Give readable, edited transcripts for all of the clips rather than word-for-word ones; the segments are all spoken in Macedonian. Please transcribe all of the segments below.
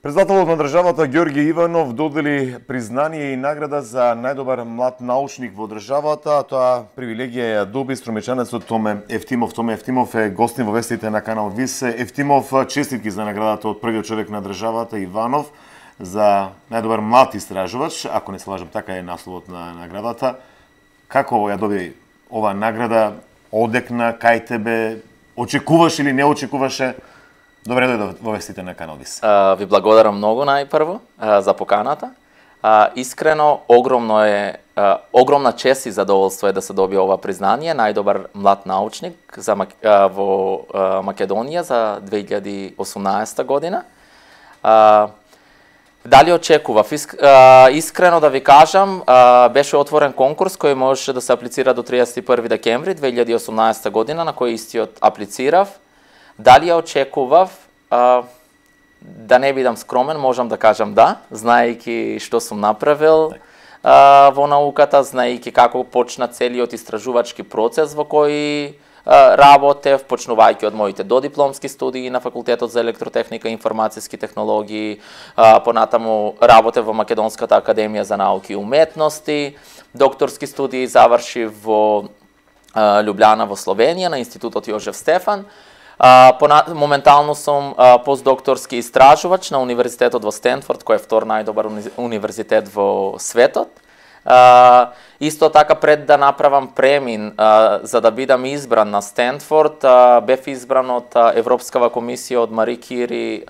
Председателот на државата Ѓорѓе Иванов додели признание и награда за најдобар млад научник во државата, а тоа привилегија ја доби стромечанецот Томе Евтимов. Томе Евтимов е гостин во вестите на канал ВИС. Евтимов, честитки за наградата од првиот човек на државата Иванов за најдобар млад истражувач, ако не се лажам, така е насловот на наградата. Како ја доби оваа награда? Одекна кај тебе? Очекуваш или не очекуваше? Добре дојде во вестите на канал ВИС. Ви благодарам многу најпрво за поканата. Искрено, огромна чест и задоволство е да се добие ова признание, најдобар млад научник во Македонија за 2018 година. Дали очекував? Искрено да ви кажам, беше отворен конкурс кој можеше да се аплицира до 31 декември 2018 година, на кој истиот аплицирав. Дали ја очекував, да не бидам скромен, можам да кажам да, знаејќи што сум направил во науката, знаејќи како почна целиот истражувачки процес во кој работев, почнувајќи од моите додипломски студии на Факултетот за електротехника и информацијски технологии, понатаму работев во Македонската академија за науки и уметности, докторски студии завршив во Љубљана во Словенија на Институтот Јожеф Стефан. Моментално сум постдокторски истражувач на Универзитетот во Стенфорд, кој е втор најдобар универзитет во светот. Исто така, пред да направам премин за да бидам избран на Стенфорд, бев избран од Европскава комисија од Мари Кири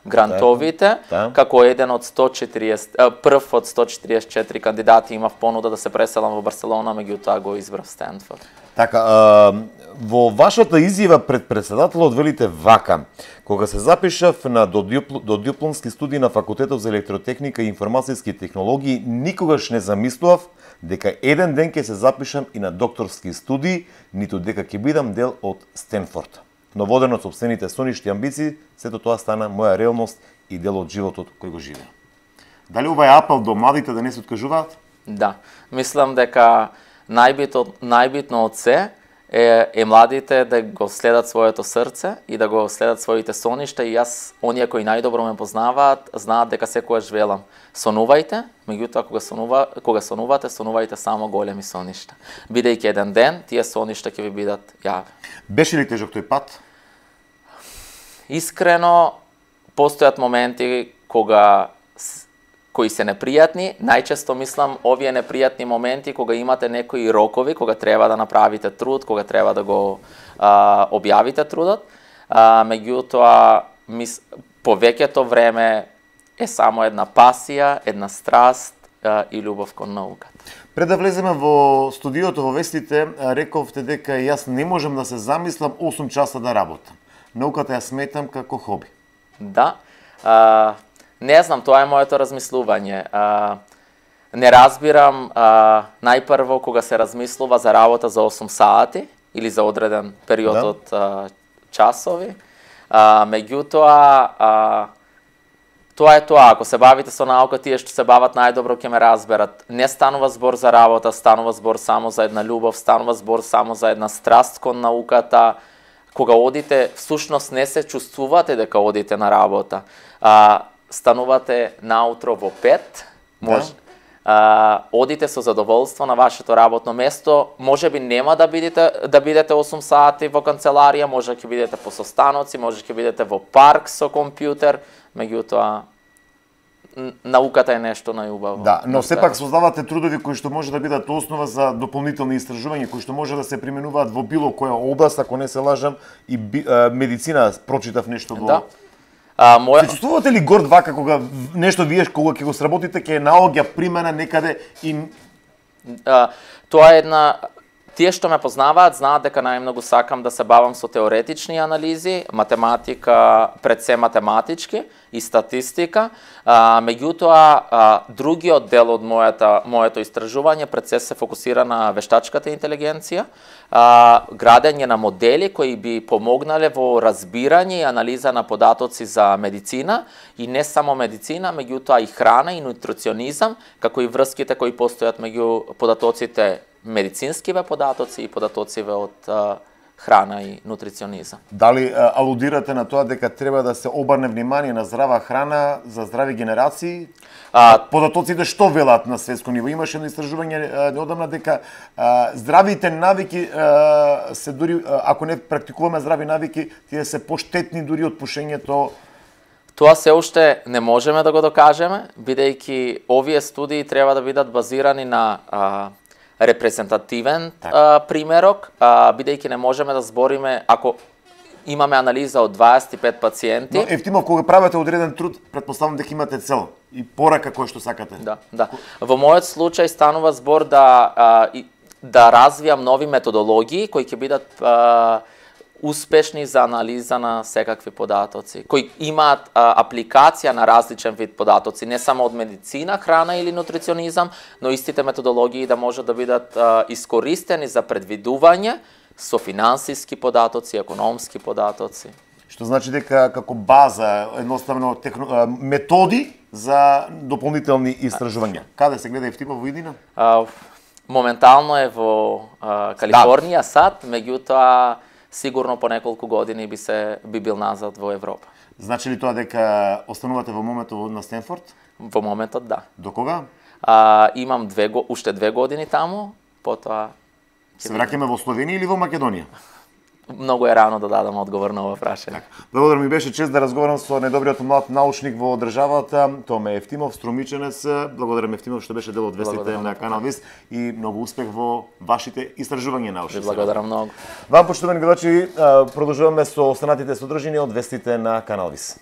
грантовите, како еден од 140, од 144 кандидати. Имав понуда да се преселам во Барселона, меѓутоа го избрав Стенфорд. Така, во вашата изјава пред председателот велите вака: кога се запишав на додипломски студии на Факултетот за електротехника и информацијски технологии, никогаш не замислував дека еден ден ќе се запишам и на докторски студии, ниту дека ќе бидам дел од Стенфорд. Но воден од сопствените соништи амбиции, сето тоа стана моја реалност и дел од животот кој го живеам. Дали ова е апел до младите да не се откажуваат? Да, мислам дека најбитно од се е младите да го следат своето срце и да го следат своите соништа, и јас, оние кои најдобро ме познаваат, знаат дека секогаш велам: сонувајте, меѓутоа кога сонувате, сонувајте само големи соништа. Бидејќи еден ден тие соништа ќе ви бидат јави. Беше ли тежок тој пат? Искрено, постојат моменти кои се непријатни. Најчесто мислам овие непријатни моменти кога имате некои рокови, кога треба да направите труд, кога треба да го објавите трудот. Меѓутоа, повеќето време е само една пасија, една страст и љубов кон науката. Пред да влеземе во студиото во вестите, рековте дека јас не можам да се замислам 8 часа да работам. Науката ја сметам како хоби. Да. Не знам, тоа е моето размислување. Не разбирам најпрво кога се размислува за работа за 8 сати или за одреден период од часови. Меѓутоа, тоа е тоа. Ако се бавите со наука, тие што се бават најдобро ќе ме разберат. Не станува збор за работа, станува збор само за една љубов, станува збор само за една страст кон науката. Кога одите, всушност не се чувствувате дека одите на работа. Станувате наутро во 5, одите со задоволство на вашето работно место, можеби нема да бидете 8 сати во канцеларија, може ќе бидете по состаноци, може ќе бидете во парк со компјутер, меѓутоа науката е нешто најубаво. Да, но сепак создавате трудови кои што може да бидат основа за дополнителни истражувања, кои што може да се применуваат во било која област, ако не се лажам, и медицина, прочитав нешто во... Се чувствувате ли горд вака кога нешто вие кога ќе го сработите ќе наоѓа примена некаде и... Тоа е една... Тие што ме познаваат знаат дека најмногу сакам да се бавам со теоретични анализи, математика, пред се математички и статистика. Меѓутоа, другиот дел од моето истражување пред се фокусира на вештачката интелигенција, градење на модели кои би помогнале во разбирање и анализа на податоци за медицина, и не само медицина, меѓутоа и храна и нутриционизам, како и врските кои постојат меѓу податоците, медицинскиве податоци и податоциве од храна и нутриционизам. Дали алудирате на тоа дека треба да се обрне внимание на здрава храна за здрави генерации? Податоците што велат на светско ниво? Имаше едно истражување неодамна дека здравите навики се дури ако не практикуваме здрави навики, тие се поштетни дури од пушењето. Тоа се уште не можеме да го докажеме, бидејќи овие студии треба да бидат базирани на репрезентативен примерок, бидејќи не можеме да збориме ако имаме анализа од 25 пациенти. Но Евтимов, кога правите одреден труд, предпоставам дека имате цел и порака која што сакате. Да. Во мојот случај станува збор да развијам нови методологии кои ќе бидат успешни за анализа на секакви податоци, кои имаат апликација на различен вид податоци, не само од медицина, храна или нутриционизам, но истите методологии да можат да бидат искористени за предвидување со финансиски податоци, економски податоци. Што значи дека како база, едноставно методи за дополнителни истражувања. Каде се гледа Евтимов во иднина? Моментално е во Калифорнија, САД, меѓутоа сигурно по неколку години би бил назад во Европа. Значи ли тоа дека останувате во моментот на Стенфорд? Во моментот да. До кога? Имам уште 2 години таму, потоа се враќаме во Словенија или во Македонија? Многу е рано да дадам одговор на ова прашање. Благодарам, ми беше чест да разговарам со најдобриот млад научник во државата, Томе Евтимов, струмиченец. Благодарам Евтимов што беше дел од вестите на Канал Вест и многу успех во вашите истражувања научни. Благодарам многу. Вам, поштовани гледачи, продолжуваме со останатите содржини од вестите на Канал Вест.